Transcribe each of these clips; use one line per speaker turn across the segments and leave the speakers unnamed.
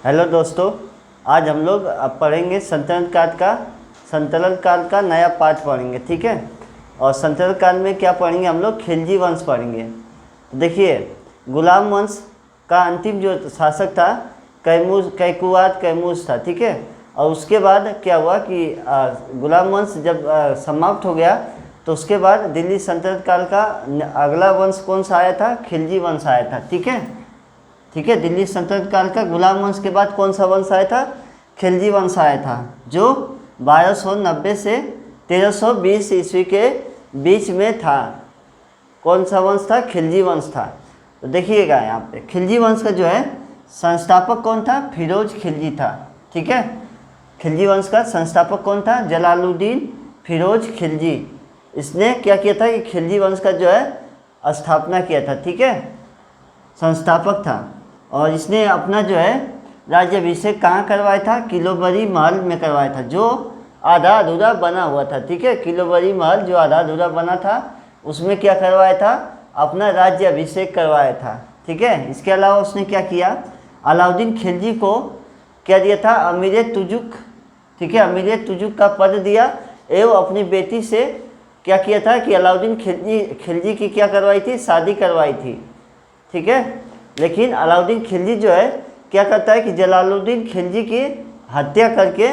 Hello दोस्तों, आज हम लोग अब पढ़ेंगे संतलन काल का नया पाठ पढ़ेंगे। ठीक है। और संतलन काल में क्या पढ़ेंगे हम लोग? खिलजी वंश पढ़ेंगे। तो देखिए, गुलाम वंश का अंतिम जो शासक था कैकुवाद कैमूस था। ठीक है। और उसके बाद क्या हुआ कि गुलाम वंश जब समाप्त हो गया तो उसके बाद दिल्ली सल्तनत काल का अगला वंश कौन सा आया था? खिलजी वंश आया था। ठीक है। ठीक है। दिल्ली सल्तनत काल का गुलाम वंश के बाद कौन सा वंश आया था? खिलजी वंश आया था, जो 1290 से 1320 ईस्वी के बीच में था। कौन सा वंश था? खिलजी वंश था। तो देखिएगा यहाँ पे खिलजी वंश का जो है संस्थापक कौन था? फिरोज खिलजी था। ठीक है। खिलजी वंश का संस्थापक कौन था? जलालुद्दीन फिरोज खिलजी। इसने क्या किया था कि खिलजी वंश का जो है स्थापना किया था। ठीक है। संस्थापक था। और इसने अपना जो है राज्याभिषेक कहाँ करवाया था? किलोबरी महल में करवाया था, जो आधा अधूरा बना हुआ था। ठीक है। किलोबरी महल जो आधा अधूरा बना था उसमें क्या करवाया था? अपना राज्याभिषेक करवाया था। ठीक है। इसके अलावा उसने क्या किया? अलाउद्दीन खिलजी को क्या दिया था? अमीर तुजुक। ठीक है। अमीर तुजुक का पद दिया एवं अपनी बेटी से क्या किया था कि अलाउद्दीन खिलजी की क्या करवाई थी? शादी करवाई थी। ठीक है। लेकिन अलाउद्दीन खिलजी जो है क्या करता है कि जलालुद्दीन खिलजी की हत्या करके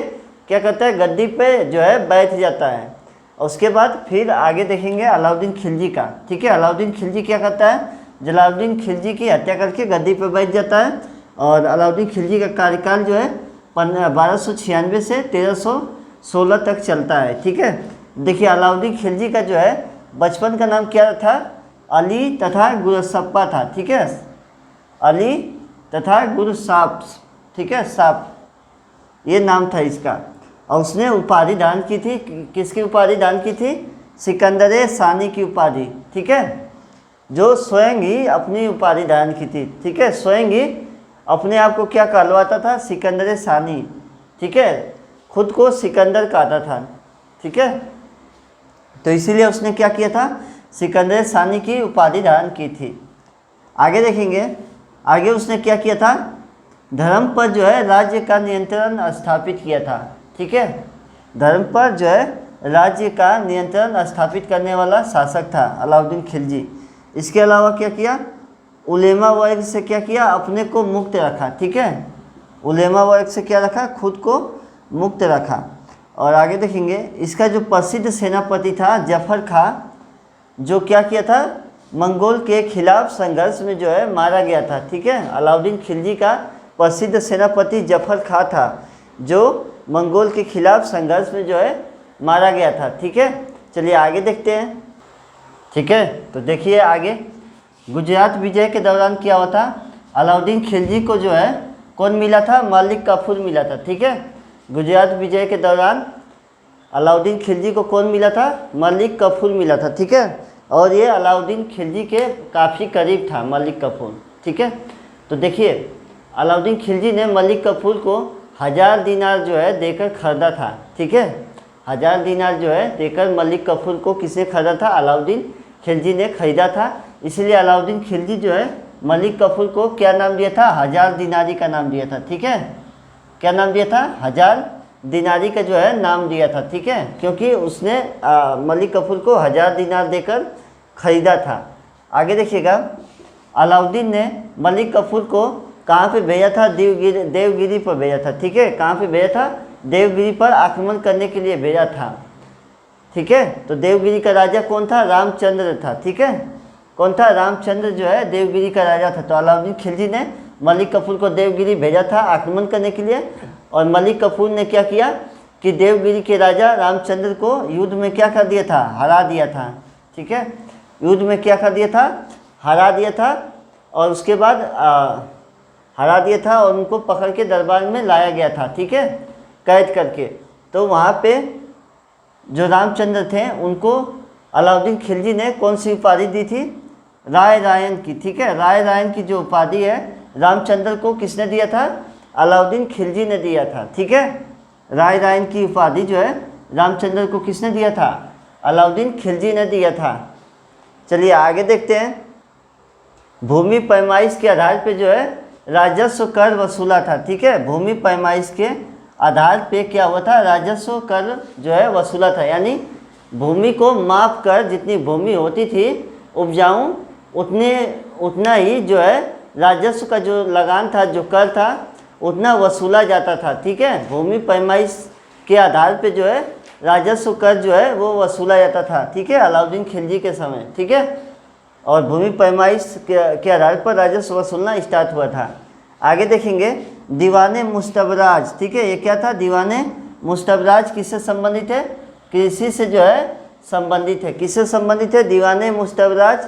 क्या करता है? गद्दी पे जो है बैठ जाता है। और उसके बाद फिर आगे देखेंगे अलाउद्दीन खिलजी का। ठीक है। अलाउद्दीन खिलजी क्या करता है? जलालुद्दीन खिलजी की हत्या करके गद्दी पे बैठ जाता है। और अलाउद्दीन खिलजी का कार्यकाल जो है 1296 से 1316 तक चलता है। ठीक है। देखिए, अलाउद्दीन खिलजी का जो है बचपन का नाम क्या था? अली तथा गुरसप्पा था। ठीक है। अली तथा गुरसाप। ठीक है। साप ये नाम था इसका। और उसने उपाधि दान की थी। किसकी उपाधि दान की थी? सिकंदर सानी की उपाधि। ठीक है। जो स्वयं ही अपनी उपाधि दान की थी। ठीक है। स्वयं ही अपने आप को क्या कहलवाता था? सिकंदर सानी। ठीक है। खुद को सिकंदर कहता था। ठीक है। तो इसीलिए उसने क्या किया था? सिकंदर सानी की उपाधि धारण की थी। आगे देखेंगे, आगे उसने क्या किया था? धर्म पर जो है राज्य का नियंत्रण स्थापित किया था। ठीक है। धर्म पर जो है राज्य का नियंत्रण स्थापित करने वाला शासक था अलाउद्दीन खिलजी। इसके अलावा क्या किया? उलेमा वर्ग से क्या किया? अपने को मुक्त रखा। ठीक है। उलेमा वर्ग से क्या रखा? खुद को मुक्त रखा। और आगे देखेंगे, इसका जो प्रसिद्ध सेनापति था जफर खां, जो क्या किया था? मंगोल के खिलाफ संघर्ष में जो है मारा गया था। ठीक है। अलाउद्दीन खिलजी का प्रसिद्ध सेनापति जफर खां था, जो मंगोल के खिलाफ संघर्ष में जो है मारा गया था। ठीक है। चलिए आगे देखते हैं। ठीक है। तो देखिए आगे, गुजरात विजय के दौरान क्या हुआ था? अलाउद्दीन खिलजी को जो है कौन मिला था? मलिक काफूर मिला था। ठीक है। गुजरात विजय के दौरान अलाउद्दीन खिलजी को कौन मिला था? मलिक काफूर मिला था। ठीक है। और ये अलाउद्दीन खिलजी के काफ़ी करीब था मलिक काफूर। ठीक है। तो देखिए, अलाउद्दीन खिलजी ने मलिक काफूर को 1000 दीनार जो है देकर खरीदा था। ठीक है। 1000 दीनार जो है देकर मलिक काफूर को किसने खरीदा था? अलाउद्दीन खिलजी ने खरीदा था। इसलिए अलाउद्दीन खिलजी जो है मलिक काफूर को क्या नाम दिया था? 1000 दीनारी का नाम दिया था। ठीक है। क्या नाम दिया था? 1000 दीनारी का जो है नाम दिया था। ठीक है। क्योंकि उसने मलिक काफूर को 1000 दीनार देकर खरीदा था। आगे देखिएगा, अलाउद्दीन ने मलिक काफूर को कहाँ पे भेजा था? देवगिरी पर भेजा था। ठीक है। कहाँ पे भेजा था? देवगिरी पर आक्रमण करने के लिए भेजा था। ठीक है। तो देवगिरी का राजा कौन था? रामचंद्र था। ठीक है। कौन था? रामचंद्र जो है देवगिरी का राजा था। तो अलाउद्दीन खिलजी ने मलिक काफूर को देवगिरी भेजा था आक्रमण करने के लिए। और मलिक काफूर ने क्या किया कि देवगिरी के राजा रामचंद्र को युद्ध में क्या कर दिया था? हरा दिया था। ठीक है। युद्ध में क्या कर दिया था? हरा दिया था। और उसके बाद हरा दिया था और उनको पकड़ के दरबार में लाया गया था। ठीक है। कैद करके। तो वहाँ पे जो रामचंद्र थे उनको अलाउद्दीन खिलजी ने कौन सी उपाधि दी थी? राय रायन की। ठीक है। राय रायन की जो उपाधि है रामचंद्र को किसने दिया था? अलाउद्दीन खिलजी ने दिया था। ठीक है। राय रायन की उपाधि जो है रामचंद्र को किसने दिया था? अलाउद्दीन खिलजी ने दिया था। चलिए आगे देखते हैं। भूमि पैमाइश के आधार पे जो है राजस्व कर वसूला था, ठीक है। भूमि पैमाइश के आधार पे क्या हुआ था, राजस्व कर जो है वसूला था, यानी भूमि को माप कर जितनी भूमि होती थी उपजाऊ उतना ही जो है राजस्व का जो लगान था, जो कर था, उतना वसूला जाता था, ठीक है। भूमि पैमाइश के आधार पे जो है राजस्व कर जो है वो वसूला जाता था, ठीक है, अलाउद्दीन खिलजी के समय, ठीक है। और भूमि पैमाइश के आधार पर राजस्व वसूलना स्टार्ट हुआ था। आगे देखेंगे दीवाने मुस्तबराज, ठीक है। ये क्या था, दीवाने मुस्तबराज किससे संबंधित है, कृषि से जो है संबंधित है। किससे संबंधित है, दीवाने मुस्तबराज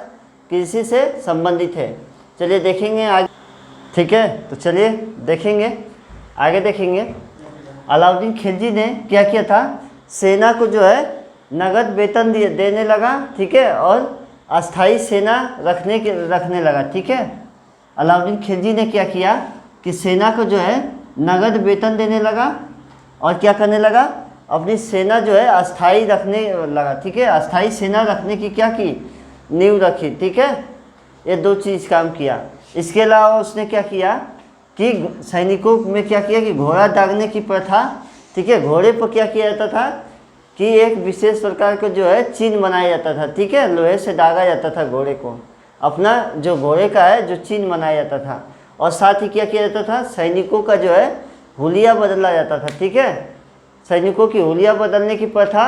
कृषि से संबंधित है। चलिए देखेंगे आगे, ठीक है। तो चलिए देखेंगे आगे, देखेंगे अलाउद्दीन खिलजी ने क्या किया था, सेना को जो है नगद वेतन देने लगा, ठीक है, और अस्थाई सेना रखने लगा, ठीक है। अलाउद्दीन खिलजी ने क्या किया कि सेना को जो है नगद वेतन देने लगा और क्या करने लगा, अपनी सेना जो है अस्थाई रखने लगा, ठीक है। अस्थाई सेना रखने की क्या की, नींव रखी, ठीक है। ये दो चीज़ काम किया। इसके अलावा उसने क्या किया कि सैनिकों में क्या किया कि घोड़ा दागने की प्रथा, ठीक है। घोड़े पर क्या किया जाता था कि एक विशेष प्रकार का जो है चिन्ह बनाया जाता था, ठीक है। लोहे से दागा जाता था घोड़े को, अपना जो घोड़े का है जो चिन्ह बनाया जाता था। और साथ ही क्या किया जाता था, सैनिकों का जो है हुलिया बदला जाता था, ठीक है। सैनिकों की हुलिया बदलने की प्रथा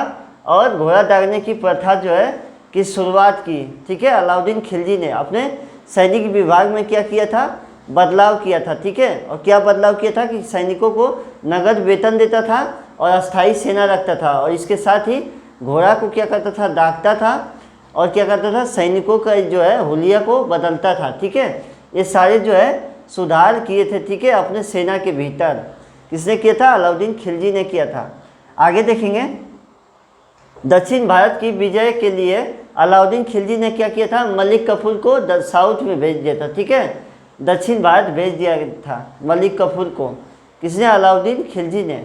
और घोड़ा दागने की प्रथा जो है की शुरुआत की, ठीक है, अलाउद्दीन खिलजी ने अपने सैनिक विभाग में क्या किया था, बदलाव किया था, ठीक है। और क्या बदलाव किया था कि सैनिकों को नगद वेतन देता था और अस्थाई सेना रखता था, और इसके साथ ही घोड़ा को क्या करता था, दागता था, और क्या करता था, सैनिकों का जो है हुलिया को बदलता था, ठीक है। ये सारे जो है सुधार किए थे, ठीक है, अपने सेना के भीतर। किसने किया था, अलाउद्दीन खिलजी ने किया था। आगे देखेंगे दक्षिण भारत की विजय के लिए अलाउद्दीन खिलजी ने क्या किया था, मलिक कफूर को साउथ में भेज दिया था, ठीक है। दक्षिण भारत भेज दिया था मलिक कफूर को, किसने, अलाउद्दीन खिलजी ने।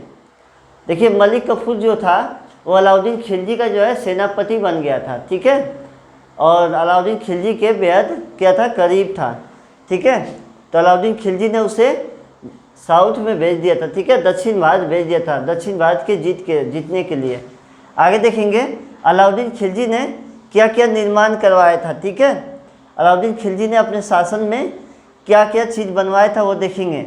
देखिए मलिक कफूर जो था वो अलाउद्दीन खिलजी का जो है सेनापति बन गया था, ठीक है। और अलाउद्दीन खिलजी के बेहद क्या था, करीब था, ठीक है। तो अलाउद्दीन खिलजी ने उसे साउथ में भेज दिया था, ठीक है, दक्षिण भारत भेज दिया था, दक्षिण भारत के जीतने के लिए। आगे देखेंगे अलाउद्दीन खिलजी ने क्या क्या निर्माण करवाया था, ठीक है। अलाउद्दीन खिलजी ने अपने शासन में क्या क्या चीज़ बनवाया था वो देखेंगे।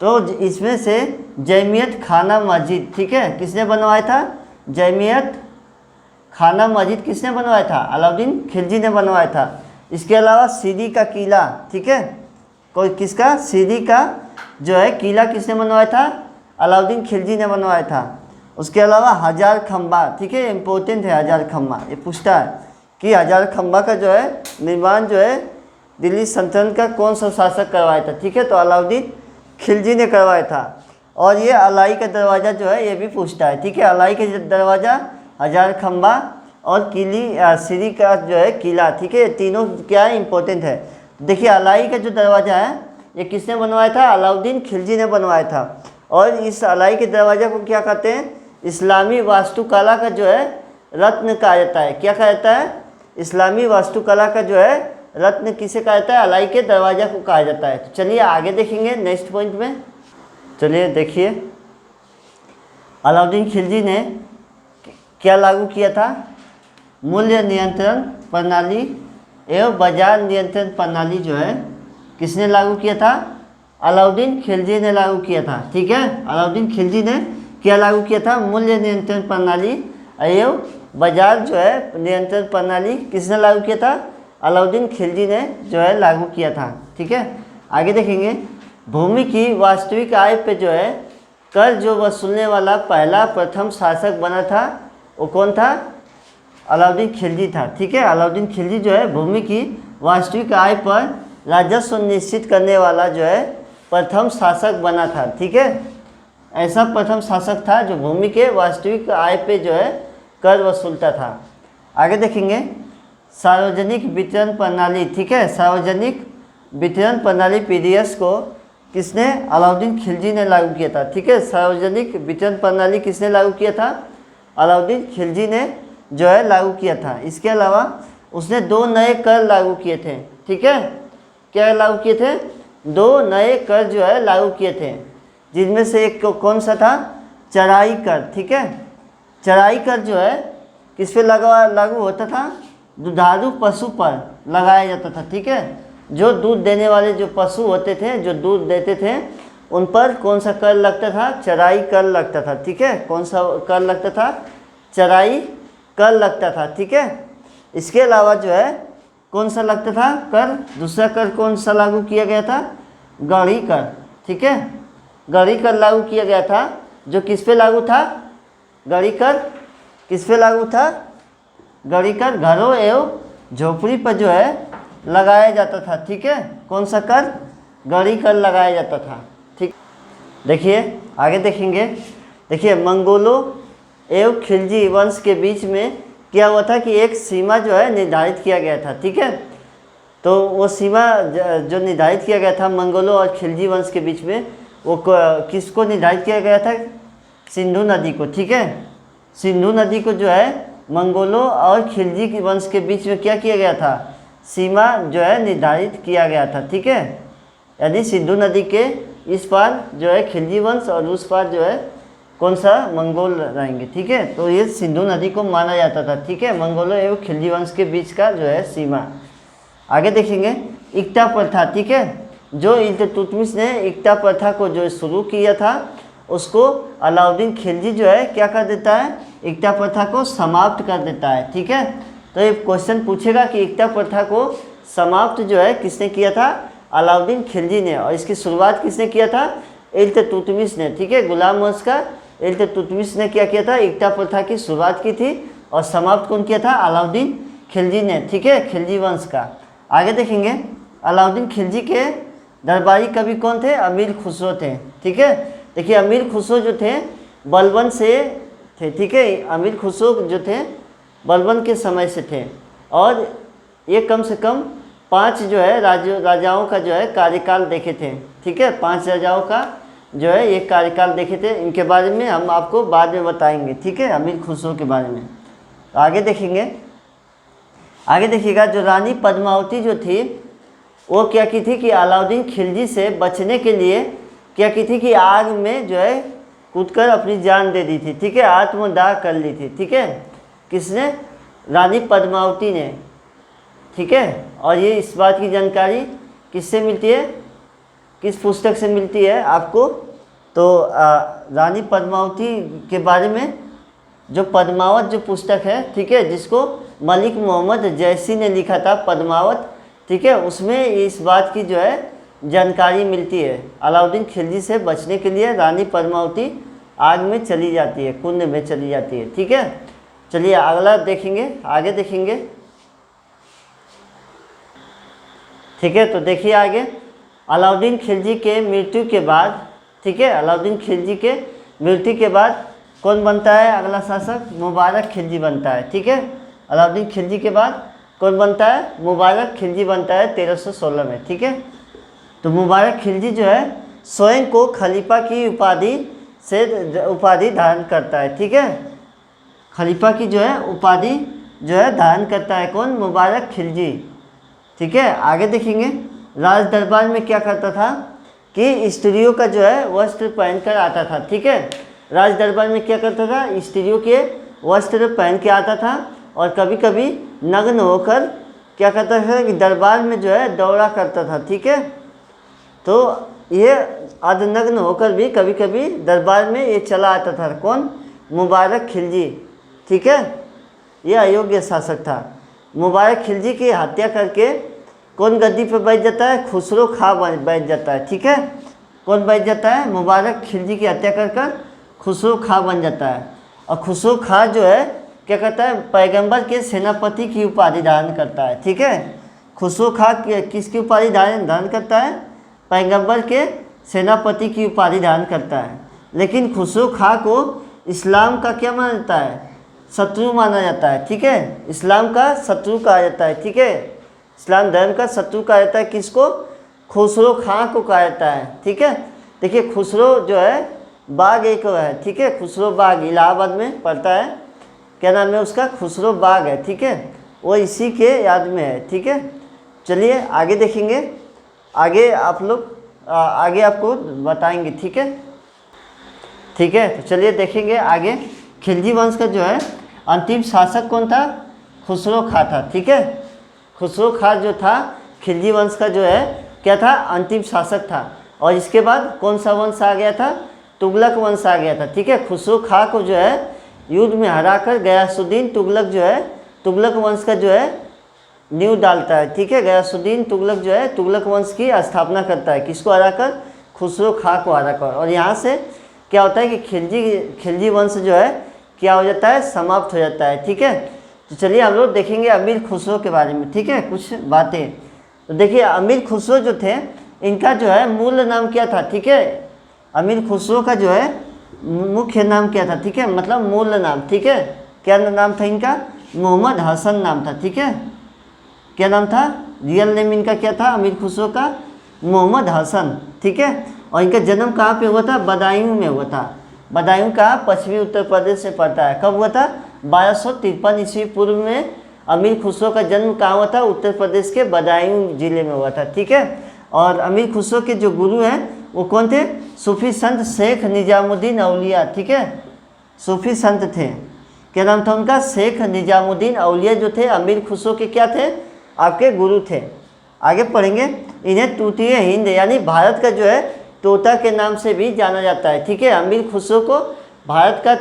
तो इसमें से जमीयत खाना मस्जिद, ठीक है, किसने बनवाया था, जमीयत खाना मस्जिद किसने बनवाया था, अलाउद्दीन खिलजी ने बनवाया था। इसके अलावा सीरी का किला, ठीक है, कोई किसका, सीरी का जो है किला किसने बनवाया था, अलाउद्दीन खिलजी ने बनवाया था। उसके अलावा हजार खम्बा, ठीक है, इम्पोर्टेंट है हजार खम्बा, ये पूछता है कि हजार खम्बा का जो है निर्माण जो है दिल्ली सल्तनत का कौन सा शासक करवाया था, ठीक है। तो अलाउद्दीन खिलजी ने करवाया था। और ये अलाई का दरवाज़ा जो है ये भी पूछता है, ठीक है, अलाई का दरवाज़ा, हजार खम्बा और सीरी का जो है किला, ठीक है, तीनों क्या है, इंपॉर्टेंट है। देखिए अलाई का जो दरवाज़ा है ये किसने बनवाया था, अलाउद्दीन खिलजी ने बनवाया था। और इस अलाई के दरवाज़ा को क्या कहते हैं, इस्लामी वास्तुकला का जो है रत्न कहा जाता है। क्या कहा जाता है, इस्लामी वास्तुकला का जो है रत्न किसे कहा जाता है, अलाई के दरवाज़ा को कहा जाता है। तो चलिए आगे देखेंगे नेक्स्ट पॉइंट में। चलिए देखिए अलाउद्दीन खिलजी ने क्या लागू किया था, मूल्य नियंत्रण प्रणाली एवं बाजार नियंत्रण प्रणाली जो है किसने लागू किया था, अलाउद्दीन खिलजी ने लागू किया था, ठीक है। अलाउद्दीन खिलजी ने क्या लागू किया था, मूल्य नियंत्रण प्रणाली एवं बाजार जो है नियंत्रण प्रणाली किसने लागू किया था, अलाउद्दीन खिलजी ने जो है लागू किया था, ठीक है। आगे देखेंगे भूमि की वास्तविक आय पे जो है कर जो वसूलने वाला पहला प्रथम शासक बना था वो कौन था, अलाउद्दीन खिलजी था, ठीक है। अलाउद्दीन खिलजी जो है भूमि की वास्तविक आय पर राजस्व निश्चित करने वाला जो है प्रथम शासक बना था, ठीक है। ऐसा प्रथम शासक था जो भूमि के वास्तविक आय पे जो है कर वसूलता था। आगे देखेंगे सार्वजनिक वितरण प्रणाली, ठीक है, सार्वजनिक वितरण प्रणाली पीडीएस को किसने, अलाउद्दीन खिलजी ने लागू किया था, ठीक है। सार्वजनिक वितरण प्रणाली किसने लागू किया था, अलाउद्दीन खिलजी ने जो है लागू किया था। इसके अलावा उसने 2 नए कर लागू किए थे, ठीक है। क्या लागू किए थे, दो नए कर जो है लागू किए थे, जिनमें से एक कौन सा था? चराई कर। ठीक है, चराई कर जो है किस पे लागू होता था? दुधारू पशु पर लगाया जाता था। ठीक है, जो दूध देने वाले जो पशु होते थे, जो दूध देते थे, उन पर कौन सा कर लगता था? चराई कर लगता था। ठीक है, कौन सा कर लगता था? चराई कर लगता था। ठीक है, इसके अलावा जो है कौन सा लगता था कर? दूसरा कर कौन सा लागू किया गया था? गढ़ी कर। ठीक है, गढ़ी कर लागू किया गया था, जो किस पे लागू था? गढ़ी कर किस पे लागू था? गढ़ी कर घरों एवं झोपड़ी पर जो है लगाया जाता था। ठीक है, कौन सा कर? गढ़ी कर लगाया जाता था। ठीक, देखिए आगे देखेंगे। देखिए, मंगोलों एवं खिलजी वंश के बीच में क्या हुआ था कि एक सीमा जो है निर्धारित किया गया था। ठीक है, तो वो सीमा जो निर्धारित किया गया था मंगोलों और खिलजी वंश के बीच में, वो किसको निर्धारित किया गया था? सिंधु नदी को। ठीक है, सिंधु नदी को जो है मंगोलों और खिलजी के वंश के बीच में क्या किया गया था? सीमा जो है निर्धारित किया गया था। ठीक है, यानी सिंधु नदी के इस पार जो है खिलजी वंश और उस पार जो है कौन सा? मंगोल रहेंगे। ठीक है, तो ये सिंधु नदी को माना जाता था। ठीक है, मंगोलों एवं खिलजी वंश के बीच का जो है सीमा। आगे देखेंगे इक्ता प्रथा। ठीक है, जो इल्तुतमिश ने इक्ता प्रथा को जो शुरू किया था, उसको अलाउद्दीन खिलजी जो है क्या कर देता है? इक्ता प्रथा को समाप्त कर देता है। ठीक है, तो ये क्वेश्चन पूछेगा कि इक्ता प्रथा को समाप्त जो है किसने किया था? अलाउद्दीन खिलजी ने। और इसकी शुरुआत किसने किया था? इल्तुतमिश ने। ठीक है, गुलाम वंश का इल्तुतमिश ने क्या किया था? इक्ता प्रथा की शुरुआत की थी, और समाप्त कौन किया था? अलाउद्दीन खिलजी ने। ठीक है, खिलजी वंश का। आगे देखेंगे, अलाउद्दीन खिलजी के दरबारी कवि कौन थे? अमीर खुसरो थे। ठीक है, देखिए अमीर खुसरो जो थे बलबन से थे। ठीक है, अमीर खुसरो जो थे बलबन के समय से थे, और ये कम से कम 5 जो है राजाओं का जो है कार्यकाल देखे थे। ठीक है, 5 राजाओं का जो है ये कार्यकाल देखे थे। इनके बारे में हम आपको बाद में बताएंगे। ठीक है, अमीर खुसरो के बारे में। तो आगे देखेंगे, आगे देखिएगा, जो रानी पद्मावती जो थी वो क्या की थी कि अलाउद्दीन खिलजी से बचने के लिए क्या की थी कि आग में जो है कूदकर अपनी जान दे दी थी। ठीक है, आत्मदाह कर ली थी। ठीक है, किसने? रानी पद्मावती ने। ठीक है, और ये इस बात की जानकारी किससे मिलती है? किस पुस्तक से मिलती है आपको? तो रानी पद्मावती के बारे में जो पद्मावत जो पुस्तक है, ठीक है, जिसको मलिक मोहम्मद जैसी ने लिखा था, पद्मावत। ठीक है, उसमें इस बात की जो है जानकारी मिलती है। अलाउद्दीन खिलजी से बचने के लिए रानी पद्मावती आग में चली जाती है, कुंड में चली जाती है। ठीक है, चलिए अगला देखेंगे, आगे देखेंगे। ठीक है, तो देखिए आगे, अलाउद्दीन खिलजी के मृत्यु के बाद, ठीक है, अलाउद्दीन खिलजी के मृत्यु के बाद कौन बनता है अगला शासक? मुबारक खिलजी बनता है। ठीक है, अलाउद्दीन खिलजी के बाद कौन बनता है? मुबारक खिलजी बनता है 1316 में। ठीक है, तो मुबारक खिलजी जो है स्वयं को खलीफा की उपाधि धारण करता है। ठीक है, खलीफा की जो है उपाधि जो है धारण करता है कौन? मुबारक खिलजी। ठीक है, आगे देखेंगे, राज दरबार में क्या करता था कि स्त्रियों का जो है वस्त्र पहनकर आता था। ठीक है, राज दरबार में क्या करता था? स्त्रियों के वस्त्र पहन के आता था, और कभी कभी नग्न होकर क्या करता था कि दरबार में जो है दौड़ा करता था। ठीक है, तो ये अर्धनग्न होकर भी कभी कभी दरबार में ये चला आता था। कौन? मुबारक खिलजी। ठीक है, ये अयोग्य शासक था। मुबारक खिलजी की हत्या करके कौन गद्दी पर बैठ जाता है? खुसरो खां बैठ जाता है। ठीक है, कौन बैठ जाता है? मुबारक खिलजी की हत्या कर खुसरो खां बन जाता है। और खुसरो खां जो है क्या करता है? पैगंबर के सेनापति की उपाधि धारण करता है। ठीक है, खुसरो खां किसकी उपाधि धारण करता है? पैगंबर के सेनापति की उपाधि धारण करता है। लेकिन खुसरो खां को इस्लाम का क्या माना जाता है? शत्रु माना जाता है। ठीक है, इस्लाम का शत्रु कहा जाता है। ठीक है, इस्लाम धर्म का शत्रु कहा जाता है किसको? खुसरो खां को कहा जाता है। ठीक है, देखिए खुसरो जो है बाग एक है। ठीक है, खुसरो बाग इलाहाबाद में पड़ता है, क्या नाम है उसका? खुसरो बाग है। ठीक है, वो इसी के याद में है। ठीक है, चलिए आगे देखेंगे। आगे आप लोग आगे आपको बताएंगे, ठीक है। ठीक है, तो चलिए देखेंगे आगे। खिलजी वंश का जो है अंतिम शासक कौन था? खुसरो खां था, ठीक है। खुसरो खां जो था खिलजी वंश का जो है क्या था? अंतिम शासक था। और इसके बाद कौन सा वंश आ गया था? तुगलक वंश आ गया था, ठीक है। खुसरो खां को जो है युद्ध में हराकर गयासुद्दीन तुगलक जो है तुगलक वंश का जो है नींव डालता है, ठीक है। गयासुद्दीन तुगलक जो है तुगलक वंश की स्थापना करता है, किसको हराकर? खुसरो खां को हराकर। और यहाँ से क्या होता है कि खिलजी वंश जो है क्या हो जाता है? समाप्त हो जाता है, ठीक है। तो चलिए हम लोग देखेंगे अमीर खुसरो के बारे में, ठीक है, कुछ बातें। तो देखिए अमीर खुसरो जो थे इनका जो है मूल नाम क्या था? ठीक है, अमीर खुसरो का जो है मुख्य नाम क्या था? ठीक है, मतलब मूल नाम, ठीक है। क्या नाम था इनका? मोहम्मद हसन नाम था, ठीक है। क्या नाम था? रियल नेम इनका क्या था अमीर खुसरो का? मोहम्मद हसन, ठीक है। और इनका जन्म कहाँ पे हुआ था? बदायूं में हुआ था। बदायूं का पश्चिमी उत्तर प्रदेश से पड़ता है। कब हुआ था? 1253 ईस्वी पूर्व में अमीर खुसरो का जन्म कहाँ हुआ था? उत्तर प्रदेश के बदायूं जिले में हुआ था, ठीक है। और अमीर खुसरो के जो गुरु हैं वो कौन थे? सूफी संत शेख निजामुद्दीन औलिया, ठीक है। सूफी संत थे, क्या नाम था उनका? शेख निजामुद्दीन औलिया जो थे अमीर खुसरो के क्या थे? आपके गुरु थे। आगे पढ़ेंगे। इन्हें तूतीय हिंद यानी भारत का जो है तोता के नाम से भी जाना जाता है, ठीक है। अमीर खुसरो को भारत का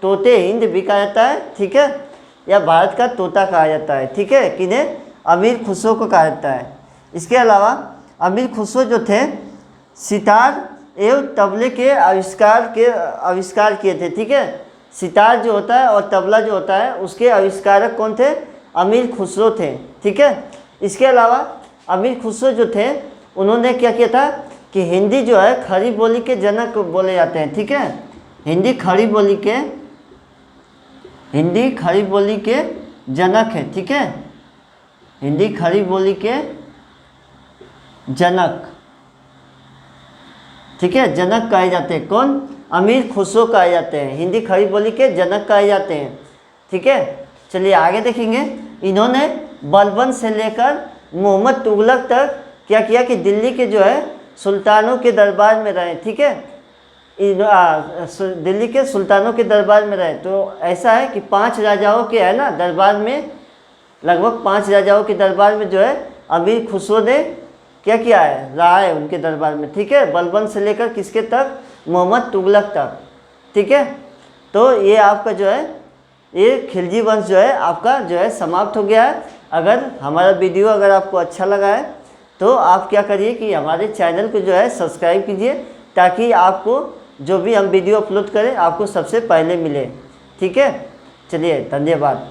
तोते हिंद भी कहा जाता है, ठीक है, या भारत का तोता कहा जाता है, ठीक है। किन्हें? अमीर खुसरो को कहा जाता है। इसके अलावा अमीर खुसरो जो थे सितार एवं तबले के आविष्कार किए थे, ठीक है। सितार जो होता है और तबला जो होता है उसके आविष्कारक कौन थे? अमीर खुसरो थे, ठीक है। इसके अलावा अमीर खुसरो जो थे उन्होंने क्या किया था कि हिंदी जो है खड़ी बोली के जनक बोले जाते हैं, ठीक है। हिंदी खड़ी बोली के जनक है, ठीक है। हिंदी खड़ी बोली के जनक, ठीक है, जनक कहे जाते हैं। कौन? अमीर खुसरो कहे जाते हैं, हिंदी खड़ी बोली के जनक कहे जाते हैं, ठीक है। चलिए आगे देखेंगे। इन्होंने बलबन से लेकर मोहम्मद तुगलक तक क्या किया कि दिल्ली के जो है सुल्तानों के दरबार में रहे, ठीक है। दिल्ली के सुल्तानों के दरबार में रहे। तो ऐसा है कि 5 राजाओं के है ना दरबार में, लगभग 5 राजाओं के दरबार में जो है अमीर खुसरो ने क्या किया है? रहा है उनके दरबार में, ठीक है। बलबन से लेकर किसके तक? मोहम्मद तुगलक तक, ठीक है। तो ये आपका जो है ये खिलजी वंश जो है आपका जो है समाप्त हो गया है। अगर हमारा वीडियो अगर आपको अच्छा लगा है तो आप क्या करिए कि हमारे चैनल को जो है सब्सक्राइब कीजिए, ताकि आपको जो भी हम वीडियो अपलोड करें आपको सबसे पहले मिले, ठीक है। चलिए धन्यवाद।